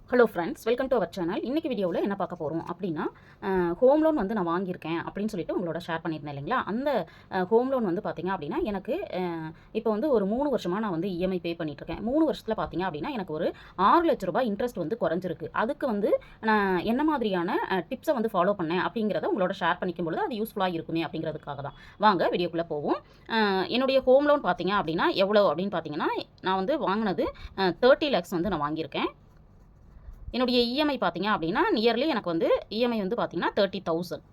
Hello friends, welcome to our channel. இன்றைக்கி வீடியோவில் என்ன பார்க்க போகிறோம் அப்படின்னா, ஹோம் லோன் வந்து நான் வாங்கியிருக்கேன் அப்படின்னு சொல்லிட்டு உங்களோட ஷேர் பண்ணியிருந்தேன் இல்லைங்களா? அந்த ஹோம் லோன் வந்து பார்த்தீங்க அப்படின்னா, எனக்கு இப்போ வந்து ஒரு 3 வருஷமாக நான் வந்து இஎம்ஐ பே பண்ணிகிட்ருக்கேன். 3 வருஷத்தில் பார்த்தீங்க அப்படின்னா, எனக்கு ஒரு ₹6,00,000 இன்ட்ரெஸ்ட் வந்து குறைஞ்சிருக்கு. அதுக்கு வந்து நான் என்ன மாதிரியான டிப்ஸை வந்து ஃபாலோ பண்ணேன் அப்படிங்கிறத உங்களோட ஷேர் பண்ணிக்கும் பொழுது அது யூஸ்ஃபுல்லாக இருக்குமே அப்படிங்கிறதுக்காக தான். வாங்க வீடியோக்குள்ளே போவோம். என்னுடைய ஹோம் லோன் பார்த்தீங்க அப்படின்னா எவ்வளோ அப்படின்னு பார்த்தீங்கன்னா, நான் வந்து வாங்கினது 30 lakhs வந்து நான் வாங்கியிருக்கேன். என்னுடைய இஎம்ஐ பார்த்தீங்க அப்படின்னா, நியர்லி எனக்கு வந்து இஎம்ஐ வந்து பார்த்தீங்கன்னா 30,000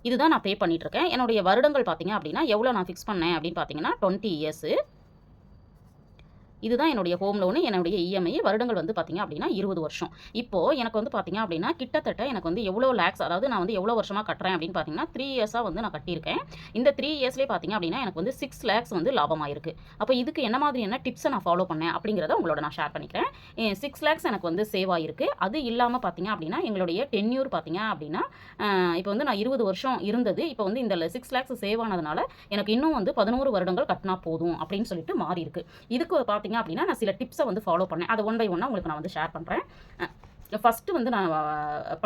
இதுதான் நான் பே பண்ணிட்டுருக்கேன். என்னுடைய வருடங்கள் பார்த்தீங்க அப்படின்னா, எவ்வளோ நான் ஃபிக்ஸ் பண்ணேன் அப்படின்னு பார்த்தீங்கன்னா 20 இயர்ஸு. இதுதான் என்னுடைய ஹோம் லோனு. என்னுடைய இஎம்ஐ வருடங்கள் வந்து பார்த்தீங்க அப்படின்னா 20 வருஷம். இப்போது எனக்கு வந்து பார்த்தீங்க அப்படின்னா, கிட்டத்தட்ட எனக்கு வந்து எவ்வளோ லேக்ஸ், அதாவது நான் வந்து எவ்வளோ வருஷமாக கட்டுறேன் அப்படின்னு பார்த்தீங்கன்னா 3 இயர்ஸாக வந்து நான் கட்டியிருக்கேன். இந்த 3 இயர்ஸ்லேயே பார்த்தீங்க அப்படின்னா எனக்கு வந்து 6 lakhs வந்து லாபமாயிருக்கு. அப்போ இதுக்கு என்ன மாதிரியான டிப்ஸை நான் ஃபாலோ பண்ணேன் அப்படிங்கிறத உங்களோட நான் ஷேர் பண்ணிக்கிறேன். 6 lakhs எனக்கு வந்து சேவ் ஆகிருக்கு. அது இல்லாமல் பார்த்தீங்க அப்படின்னா எங்களுடைய டென்யூர் பார்த்தீங்க அப்படின்னா, இப்போ வந்து நான் 20 வருஷம் இருந்தது. இப்போ வந்து இந்த 6 lakhs சேவ் ஆனதுனால எனக்கு இன்னும் வந்து 11 வருடங்கள் கட்டினா போதும் அப்படின்னு சொல்லிட்டு மாறி இருக்கு. இதுக்கு பார்த்தீங்க அப்படின்னா நான் சில டிப்ஸை வந்து ஃபாலோ பண்ணேன். அதை ஒன் பை ஒன்னாக உங்களுக்கு நான் வந்து ஷேர் பண்ணுறேன். ஃபஸ்ட்டு வந்து நான்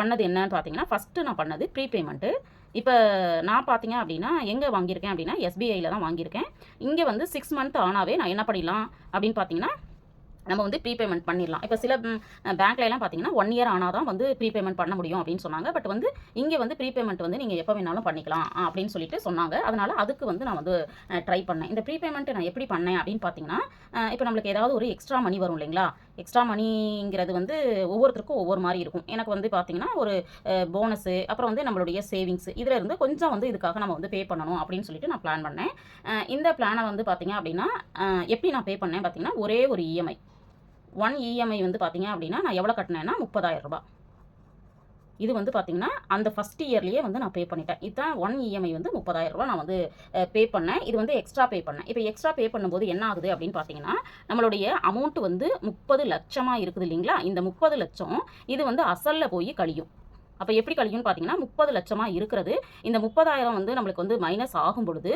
பண்ணது என்னன்னு பார்த்தீங்கன்னா, ஃபஸ்ட்டு நான் பண்ணது ப்ரீபேமெண்ட்டு. இப்போ நான் பார்த்தீங்க அப்படின்னா எங்கே வாங்கியிருக்கேன் அப்படின்னா எஸ்பிஐயில் தான் வாங்கியிருக்கேன். இங்கே வந்து 6 மந்த் ஆனாவே நான் என்ன பண்ணிடலாம் அப்படின்னு பார்த்தீங்கன்னா, நம்ம வந்து ப்ரீபேமெண்ட் பண்ணிடலாம். இப்போ சில பேங்க்லலாம் பார்த்தீங்கன்னா 1 இயர் ஆனால் தான் வந்து ப்ரீபேமெண்ட் பண்ண முடியும் அப்படின்னு சொன்னாங்க. பட் வந்து இங்கே வந்து ப்ரீபேமெண்ட் வந்து நீங்கள் எப்போ வேணாலும் பண்ணிக்கலாம் அப்படின்னு சொல்லிட்டு சொன்னாங்க. அதனால் அதுக்கு வந்து நான் வந்து ட்ரை பண்ணேன். இந்த ப்ரீபேமெண்ட் நான் எப்படி பண்ணேன் அப்படின்னு பார்த்தீங்கன்னா, இப்போ நம்மளுக்கு ஏதாவது ஒரு எக்ஸ்ட்ரா மணி வரும் இல்லைங்களா? எக்ஸ்ட்ரா மணிங்கிறது வந்து ஒவ்வொருத்தருக்கும் ஒவ்வொரு மாதிரி இருக்கும். எனக்கு வந்து பார்த்தீங்கன்னா ஒரு போனஸு, அப்புறம் வந்து நம்மளுடைய சேவிங்ஸ், இதில் இருந்து கொஞ்சம் வந்து இதுக்காக நம்ம வந்து பே பண்ணணும் அப்படின்னு சொல்லிட்டு நான் பிளான் பண்ணேன். இந்த பிளானை வந்து பார்த்தீங்க அப்படின்னா எப்படி நான் பே பண்ணேன் பார்த்தீங்கன்னா, ஒரே ஒரு இஎம்ஐ 1 இஎம்ஐ வந்து பார்த்தீங்க அப்படின்னா நான் எவ்வளோ கட்டினேன்னா ₹30,000. இது வந்து பார்த்தீங்கன்னா அந்த ஃபஸ்ட் இயர்லேயே வந்து நான் பே பண்ணிட்டேன். இதுதான் 1 இஎம்ஐ வந்து ₹30,000 நான் வந்து பே பண்ணேன். இது வந்து எக்ஸ்ட்ரா பே பண்ணேன். இப்போ எக்ஸ்ட்ரா பே பண்ணும்போது என்ன ஆகுது அப்படின்னு பார்த்தீங்கன்னா, நம்மளுடைய அமௌண்ட் வந்து 30 லட்சமாக இருக்குது இல்லைங்களா? இந்த 30 லட்சம் இது வந்து அசலில் போய் கழியும். அப்போ எப்படி கழியும்னு பார்த்தீங்கன்னா, 30 லட்சமாக இருக்கிறது இந்த 30,000 வந்து நம்மளுக்கு வந்து மைனஸ் ஆகும் பொழுது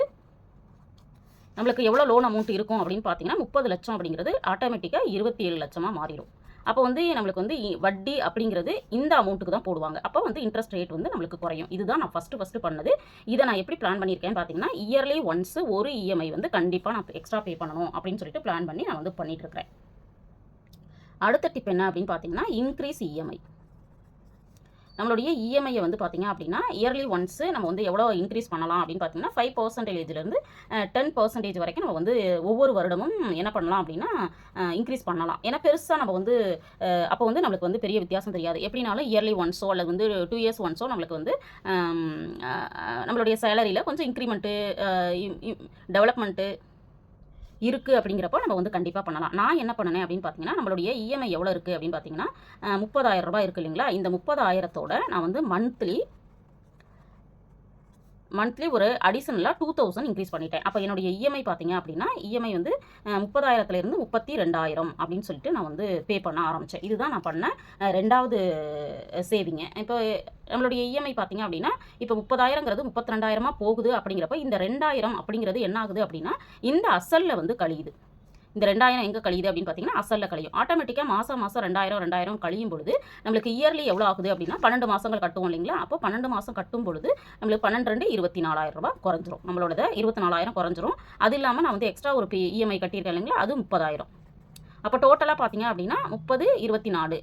நம்மளுக்கு எவ்வளோ லோன் அமௌண்ட் இருக்கும் அப்படின்னு பார்த்தீங்கன்னா 30 லட்சம் அப்படிங்கிறது ஆட்டோமேட்டிக்காக 27 லட்சமாக மாறிடும். அப்போ வந்து நம்மளுக்கு வந்து வட்டி அப்படிங்கிறது இந்த அமௌண்ட்டுக்கு தான் போடுவாங்க. அப்போ வந்து இன்ட்ரெஸ்ட் ரேட் வந்து நம்மளுக்கு குறையும். இதுதான் நான் ஃபஸ்ட்டு பண்ணது. இதை நான் எப்படி பிளான் பண்ணியிருக்கேன்னு பார்த்தீங்கன்னா, இயர்லி ஒன்ஸ் ஒரு இஎம்ஐ வந்து கண்டிப்பாக நான் எக்ஸ்ட்ரா பே பண்ணணும் அப்படின்னு சொல்லிட்டு பிளான் பண்ணி நான் வந்து பண்ணிகிட்ருக்கிறேன். அடுத்த டிப் என்ன அப்படின்னு பார்த்தீங்கன்னா, இன்க்ரீஸ் இஎம்ஐ. நம்மளுடைய இஎம்ஐயை வந்து பார்த்தீங்க அப்படின்னா இயர்லி ஒன்ஸு நம்ம வந்து எவ்வளோ இன்க்ரீஸ் பண்ணலாம் அப்படின்னு பார்த்தீங்கன்னா 5%லேருந்து 10% வரைக்கும் நம்ம வந்து ஒவ்வொரு வருடமும் என்ன பண்ணலாம் அப்படின்னா இன்க்ரீஸ் பண்ணலாம். ஏன்னா பெருசாக நம்ம வந்து அப்போ வந்து நம்மளுக்கு வந்து பெரிய வித்தியாசம் தெரியாது. எப்படினாலும் இயர்லி ஒன்ஸோ அல்லது வந்து 2 இயர்ஸ் ஒன்ஸோ நம்மளுக்கு வந்து நம்மளுடைய சேலரியில் கொஞ்சம் இன்க்ரிமெண்ட்டு, டெவலப்மெண்ட்டு இருக்குது அப்படிங்கிறப்போ நம்ம வந்து கண்டிப்பாக பண்ணலாம். நான் என்ன பண்ணினேன் அப்படின்னு பார்த்தீங்கன்னா, நம்மளுடைய இஎம்ஐ எவ்வளோ இருக்குது அப்படின்னு பார்த்தீங்கன்னா ₹30,000 இருக்குது இல்லைங்களா? இந்த 30,000தோட நான் வந்து மந்த்லி ஒரு அடிஷனலாக 2,000 இன்க்ரீஸ் பண்ணிட்டேன். அப்போ என்னுடைய இஎம்ஐ பார்த்தீங்க அப்படின்னா, இஎம்ஐ வந்து 30,000லேருந்து 32,000 அப்படின்னு சொல்லிட்டு நான் வந்து பே பண்ண ஆரம்பித்தேன். இதுதான் நான் பண்ண 2வது சேவிங்க. இப்போ நம்மளுடைய இஎம்ஐ பார்த்தீங்க அப்படின்னா, இப்போ 30,000ங்கிறது 32,000 போகுது அப்படிங்கிறப்ப இந்த 2,000 அப்படிங்கிறது என்ன ஆகுது அப்படின்னா, இந்த அசலில் வந்து கழியுது. இந்த 2,000 எங்கே கழியுது அப்படின்னு பார்த்தீங்கன்னா அசலில் கழியும். ஆட்டோமேட்டிக்காக மாதம் 2,000 கழியும் பொழுது நம்மளுக்கு இயர்லி எவ்வளோ ஆகுது அப்படின்னா 12 மாதங்கள் கட்டுவோம் இல்லைங்களா? அப்போ 12 மாதம் கட்டும் பொழுது நம்மளுக்கு 12 24,000 குறைஞ்சிரும். நம்மளோட 24,000 குறைஞ்சிரும். அது இல்லாமல் நான் வந்து எக்ஸ்ட்ரா ஒரு இஎம்ஐ கட்டியிருக்கேன் இல்லைங்களா? அது 30,000. அப்போ டோட்டலாக பார்த்தீங்க அப்படின்னா 30, 24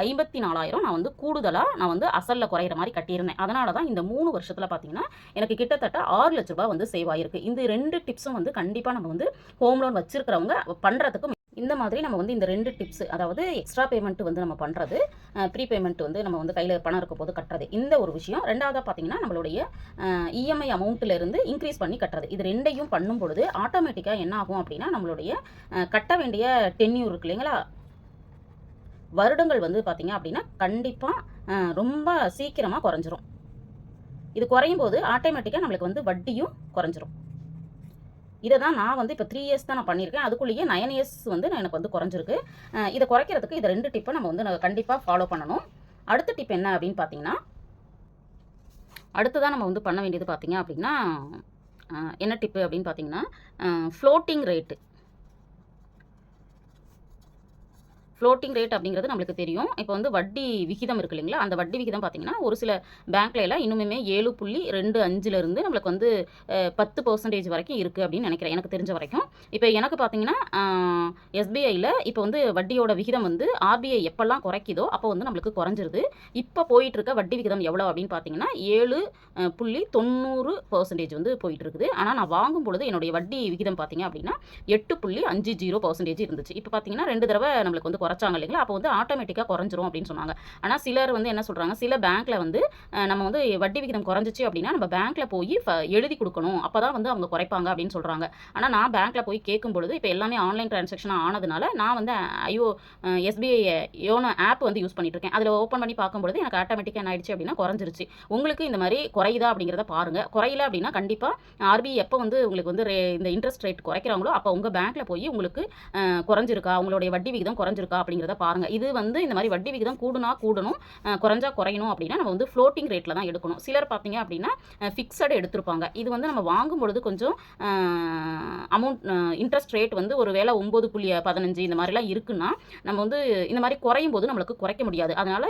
54,000 நான் வந்து கூடுதலாக நான் வந்து அசலில் குறையிற மாதிரி கட்டியிருந்தேன். அதனால தான் இந்த 3 வருஷத்தில் பார்த்தீங்கன்னா எனக்கு கிட்டத்தட்ட ₹6,00,000 வந்து சேவ் ஆகிருக்கு. இந்த 2 டிப்ஸும் வந்து கண்டிப்பாக நம்ம வந்து ஹோம் லோன் வச்சிருக்கிறவங்க பண்ணுறதுக்கு இந்த மாதிரி நம்ம வந்து இந்த 2 டிப்ஸ், அதாவது எக்ஸ்ட்ரா பேமெண்ட் வந்து நம்ம பண்ணுறது, ப்ரீபேமெண்ட் வந்து நம்ம வந்து கையில் பணம் இருக்க போது கட்டுறது, இந்த ஒரு விஷயம். ரெண்டாவதாக பார்த்தீங்கன்னா நம்மளுடைய இஎம்ஐ அமௌண்ட்டிலேருந்து இன்க்ரீஸ் பண்ணி கட்டுறது. இது 2யும் பண்ணும் பொழுது ஆட்டோமேட்டிக்காக என்ன ஆகும் அப்படின்னா நம்மளுடைய கட்ட வேண்டிய டென்யூர் இருக்கு இல்லைங்களா? வருடங்கள் வந்து பார்த்தீங்க அப்படின்னா கண்டிப்பாக ரொம்ப சீக்கிரமாக குறைஞ்சிரும். இது குறையும் போது ஆட்டோமேட்டிக்காக நம்மளுக்கு வந்து வட்டியும் குறைஞ்சிரும். இதை தான் நான் வந்து இப்போ 3 இயர்ஸ் தான் நான் பண்ணியிருக்கேன். அதுக்குள்ளேயே 9 இயர்ஸ் வந்து எனக்கு வந்து குறைஞ்சிருக்கு. இதை குறைக்கிறதுக்கு இந்த 2 டிப்பை நம்ம வந்து கண்டிப்பாக ஃபாலோ பண்ணணும். அடுத்த டிப் என்ன அப்படின்னு பார்த்தீங்கன்னா, அடுத்ததான் நம்ம வந்து பண்ண வேண்டியது பார்த்தீங்க அப்படின்னா என்ன டிப்பு அப்படின்னு பார்த்தீங்கன்னா, ஃப்ளோட்டிங் ரேட்டு. ஃப்ளோட்டிங் ரேட் அப்படிங்கிறது நம்மளுக்கு தெரியும். இப்போ வந்து வட்டி விகிதம் இருக்கு இல்லைங்களா, அந்த வட்டி விகிதம் பார்த்தீங்கன்னா ஒரு சில பேங்க்ல எல்லாம் இன்னுமே 7.25லேருந்து நம்மளுக்கு வந்து 10% வரைக்கும் இருக்குது அப்படின்னு நினைக்கிறேன், எனக்கு தெரிஞ்ச வரைக்கும். இப்போ எனக்கு பார்த்தீங்கன்னா எஸ்பிஐயில் இப்போ வந்து வட்டியோட விகிதம் வந்து ஆர்பிஐ எப்பெல்லாம் குறைக்குதோ அப்போ வந்து நம்மளுக்கு குறைஞ்சிருது. இப்போ போயிட்டு இருக்க வட்டி விகிதம் எவ்வளோ அப்படின்னு பார்த்தீங்கன்னா 7.90% வந்து போயிட்டு இருக்குது. ஆனால் நான் வாங்கும் பொழுது என்னுடைய வட்டி விகிதம் பார்த்தீங்க அப்படின்னா 8.50% இருந்துச்சு. இப்போ பார்த்தீங்கன்னா 2 தடவை நம்மளுக்கு வந்து குறைச்சாங்க இல்லைங்களா, அப்போ வந்து ஆட்டோமேட்டிக்காக குறைஞ்சிரும் அப்படின்னு சொன்னாங்க. ஆனால் சிலர் வந்து என்ன சொல்கிறாங்க, சில பேங்க்கில் வந்து நம்ம வந்து வட்டி விகிதம் குறைஞ்சிச்சு அப்படின்னா நம்ம பேங்க்கில் போய் எழுதி கொடுக்கணும், அப்போ தான் வந்து அவங்க குறைப்பாங்க அப்படின்னு சொல்கிறாங்க. ஆனால் நான் பேங்க்கில் போய் கேட்கும் பொழுது இப்போ எல்லாமே ஆன்லைன் டிரான்சாக்ஷனாக ஆனதுனால நான் வந்து எஸ்பிஐ யோனோ ஆப் வந்து யூஸ் பண்ணிட்டு இருக்கேன். அதில் ஓப்பன் பண்ணி பார்க்கும்பொழுது எனக்கு ஆட்டோமேட்டிக்காக என்ன ஆயிடுச்சு அப்படின்னா குறைஞ்சிருச்சு. உங்களுக்கு இந்த மாதிரி குறையுதா அப்படிங்கிறத பாருங்கள். குறையல அப்படின்னா கண்டிப்பாக ஆர்பிஐ எப்போ வந்து உங்களுக்கு வந்து இந்த இன்ட்ரெஸ்ட் ரேட் குறைக்கிறாங்களோ அப்போ உங்கள் பேங்க்கில் போய் உங்களுக்கு குறைஞ்சிருக்கா, உங்களுடைய வட்டி விகிதம் குறைஞ்சிருக்கா அப்படிங்கிறத பாருங்கள். இது வந்து இந்த மாதிரி வட்டி விகிதம் கூடணும், குறைஞ்சா குறையணும் அப்படின்னா நம்ம வந்து ஃப்ளோட்டிங் ரேட்டில் தான் எடுக்கணும். சிலர் பார்த்தீங்க அப்படின்னா ஃபிக்ஸடு எடுத்திருப்பாங்க. இது வந்து நம்ம வாங்கும் பொழுது கொஞ்சம் அமௌண்ட் இன்ட்ரெஸ்ட் ரேட் வந்து ஒரு வேளை 9.15 இந்த மாதிரிலாம் இருக்குன்னா நம்ம வந்து இந்த மாதிரி குறையும் போது நம்மளுக்கு குறைக்க முடியாது. அதனால்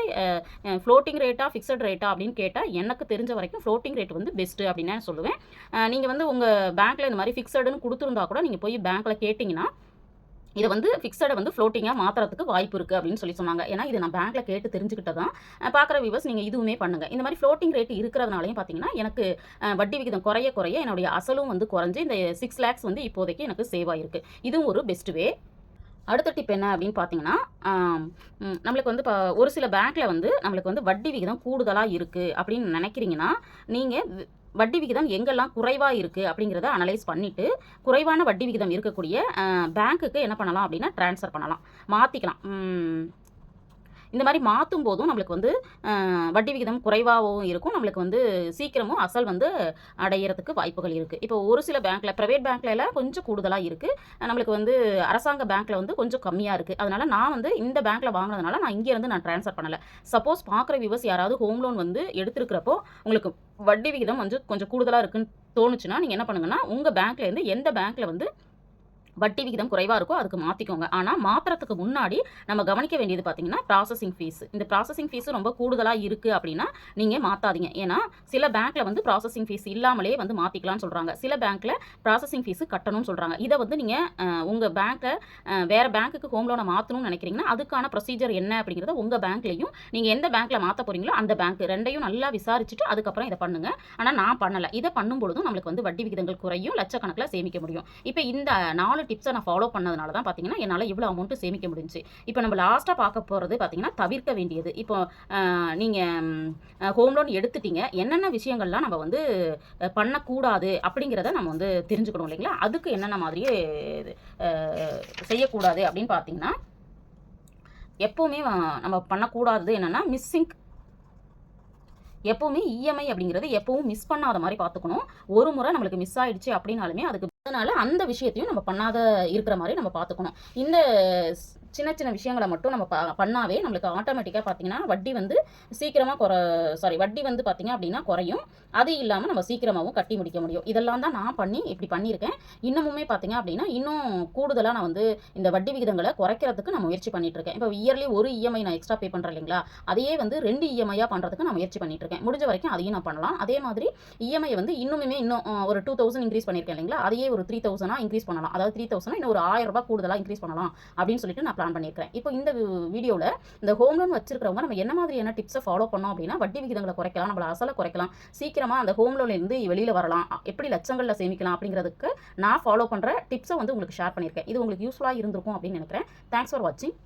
ஃப்ளோட்டிங் ரேட்டா ஃபிக்ஸட் ரேட்டா அப்படின்னு கேட்டால் எனக்கு தெரிஞ்ச வரைக்கும் ஃப்ளோட்டிங் ரேட் வந்து பெஸ்ட்டு அப்படின்னு நான் சொல்லுவேன். நீங்கள் வந்து உங்கள் பேங்க்கில் இந்த மாதிரி ஃபிக்ஸடுன்னு கொடுத்துருந்தா கூட நீங்கள் போய் பேங்க்கில் கேட்டிங்கன்னா இதை வந்து ஃபிக்ஸடை வந்து ஃப்ளோட்டிங்காக மாற்றுறதுக்கு வாய்ப்பு இருக்குது அப்படின்னு சொன்னாங்க. ஏன்னா இது நான் பேங்க்கில் கேட்டு தெரிஞ்சுக்கிட்டு தான் பார்க்குற வியூவர்ஸ் நீங்கள் இதுவுமே பண்ணுங்கள். இந்த மாதிரி ஃப்ளோட்டிங் ரேட் இருக்கிறதுனாலையும் பார்த்தீங்கன்னா எனக்கு வட்டி விகிதம் குறைய என்னுடைய அசலும் வந்து குறைஞ்சி இந்த 6 lakhs வந்து இப்போதைக்கு எனக்கு சேவ் ஆகிருக்கு. இதுவும் ஒரு பெஸ்ட் வே. அடுத்த டிப் என்ன அப்படின்னு பார்த்தீங்கன்னா நம்மளுக்கு வந்து ஒரு சில பேங்க்கில் வந்து நம்மளுக்கு வந்து வட்டி விகிதம் கூடுதலாக இருக்குது அப்படின்னு நினைக்கிறீங்கன்னா நீங்கள் வட்டி விகிதம் எங்கெல்லாம் குறைவாக இருக்குது அப்படிங்கிறத அனலைஸ் பண்ணிவிட்டு குறைவான வட்டி விகிதம் இருக்கக்கூடிய பேங்க்குக்கு என்ன பண்ணலாம் அப்படின்னா ட்ரான்ஸ்ஃபர் பண்ணலாம், மாற்றிக்கலாம். இந்த மாதிரி மாற்றும் போதும் நம்மளுக்கு வந்து வட்டி விகிதம் குறைவாகவும் இருக்கும், நம்மளுக்கு வந்து சீக்கிரமும் அசல் வந்து அடையிறதுக்கு வாய்ப்புகள் இருக்குது. இப்போ ஒரு சில பேங்க்கில் ப்ரைவேட் பேங்க்கில் எல்லாம் கொஞ்சம் கூடுதலாக இருக்குது, நம்மளுக்கு வந்து அரசாங்க பேங்க்கில் வந்து கொஞ்சம் கம்மியாக இருக்குது. அதனால் நான் வந்து இந்த பேங்க்கில் வாங்கினதுனால நான் இங்கேருந்து நான் ட்ரான்ஸ்ஃபர் பண்ணலை. சப்போஸ் பார்க்குற வியூவர்ஸ் யாராவது ஹோம் லோன் வந்து எடுத்துருக்கிறப்போ உங்களுக்கு வட்டி விகிதம் வந்து கொஞ்சம் கூடுதலாக இருக்குன்னு தோணுச்சுன்னா நீங்கள் என்ன பண்ணுங்கன்னா உங்கள் பேங்க்லேருந்து எந்த பேங்க்கில் வந்து வட்டி விகிதம் குறைவாக இருக்கோ அதுக்கு மாற்றிக்கோங்க. ஆனால் மாற்றுறதுக்கு முன்னாடி நம்ம கவனிக்க வேண்டியது பார்த்தீங்கன்னா ப்ராசஸிங் ஃபீஸ். இந்த ப்ராசஸிங் ஃபீஸ் ரொம்ப கூடுதலாக இருக்குது அப்படின்னா நீங்கள் மாற்றாதீங்க. ஏன்னா சில பேங்க்கில் வந்து ப்ராசஸிங் ஃபீஸ் இல்லாமலே வந்து மாற்றிக்கலாம்னு சொல்கிறாங்க, சில பேங்க்கில் ப்ராசஸிங் ஃபீஸு கட்டணும்னு சொல்கிறாங்க. இதை வந்து நீங்கள் உங்கள் பேங்க்கை வேறு பேங்க்குக்கு ஹோம் லோனை மாற்றணும்னு நினைக்கிறீங்கன்னா அதுக்கான ப்ரொசீஜர் என்ன அப்படிங்கிறத உங்கள் பேங்க்லேயும் நீங்கள் எந்த பேங்க்கில் மாற்ற போகிறீங்களோ அந்த பேங்க் ரெண்டையும் நல்லா விசாரிச்சுட்டு அதுக்கப்புறம் இதை பண்ணுங்கள். ஆனால் நான் பண்ணலை. இதை பண்ணும் பொழுதும் நம்மளுக்கு வந்து வட்டி விகிதங்கள் குறையும், லட்சக்கணக்கில் சேமிக்க முடியும். இப்போ இந்த 4 டிப்ஸை நான் ஃபாலோ பண்ணதுனால தான் பார்த்தீங்கன்னா என்னால் இவ்வளோ அமௌண்ட்டு சேமிக்க முடிஞ்சு. இப்போ நம்ம லாஸ்ட்டாக பார்க்க போகிறது பார்த்தீங்கன்னா தவிர்க்க வேண்டியது. இப்போ நீங்கள் ஹோம் லோன் எடுத்துட்டீங்க, என்னென்ன விஷயங்கள்லாம் நம்ம வந்து பண்ணக்கூடாது அப்படிங்கிறத நம்ம வந்து தெரிஞ்சுக்கணும் இல்லைங்களா. அதுக்கு என்னென்ன மாதிரியே செய்யக்கூடாது அப்படின்னு பார்த்தீங்கன்னா எப்போவுமே நம்ம பண்ணக்கூடாதது என்னென்னா எப்போவுமே இஎம்ஐ அப்படிங்கிறது எப்பவும் மிஸ் பண்ணாத மாதிரி பார்த்துக்கணும். ஒரு முறை நம்மளுக்கு மிஸ் ஆயிடுச்சு அப்படின்னாலுமே அதுக்கு அதனால் அந்த விஷயத்தையும் நம்ம பண்ணாத இருக்கிற மாதிரி நம்ம பார்த்துக்கணும். இந்த சின்ன சின்ன விஷயங்களை மட்டும் நம்ம பண்ணாவே நம்மளுக்கு ஆட்டோமேட்டிக்காக பார்த்தீங்கன்னா வட்டி வந்து சீக்கிரமாக வட்டி வந்து பார்த்தீங்க அப்படின்னா குறையும். அது இல்லாமல் நம்ம சீக்கிரமாகவும் கட்டி முடிக்க முடியும். இதெல்லாம் தான் நான் இப்படி பண்ணியிருக்கேன். இன்னமுமே பார்த்தீங்க அப்படின்னா இன்னும் கூடுதலாக நான் வந்து இந்த வட்டி விகிதங்களை குறைக்கிறதுக்கு நான் முயற்சி பண்ணிட்டு இருக்கேன். இப்போ இயர்லி ஒரு இஎம்ஐ நான் எக்ஸ்ட்ரா பே பண்ணுறேன் இல்லைங்களா, அதையே வந்து 2 இஎம்ஐயாக பண்ணுறதுக்கு நான் முயற்சி பண்ணிட்டு இருக்கேன். முடிஞ்ச வரைக்கும் அதையும் நான் பண்ணலாம். அதே மாதிரி இஎம்ஐ வந்து இன்னும் ஒரு 2000 இன்க்ரீஸ் பண்ணியிருக்கேன் இல்லைங்களா, அதையே ஒரு 3000 இன்க்ரீஸ் பண்ணலாம். அதாவது 3000 இன்னும் ஒரு 1000 ரூபாய் கூடுதலாக இன்க்ரீஸ் பண்ணலாம் அப்படின்னு சொல்லிட்டு நான் பிளான் பண்ணியிருக்கேன். இப்போ இந்த வீடியோவில் இந்த ஹோம் லோன் வச்சிருக்கிறவங்க நம்ம என்ன மாதிரியான டிப்ஸை ஃபாலோ பண்ணோம் அப்படின்னா வட்டி விகிதங்களை குறைக்கலாம், நம்மள அசலை குறைக்கலாம், சீக்கிரமாக அந்த ஹோம் லோன்லேருந்து வெளியில் வரலாம், எப்படி லட்சங்களில் சேமிக்கலாம் அப்படிங்கிறதுக்கு நான் ஃபாலோ பண்ணுற டிப்ஸை வந்து உங்களுக்கு ஷேர் பண்ணியிருக்கேன். இது உங்களுக்கு யூஸ்ஃபுல்லாக இருந்திருக்கும் அப்படின்னு நினைக்கிறேன். தேங்க்ஸ் ஃபார் வாட்சிங்.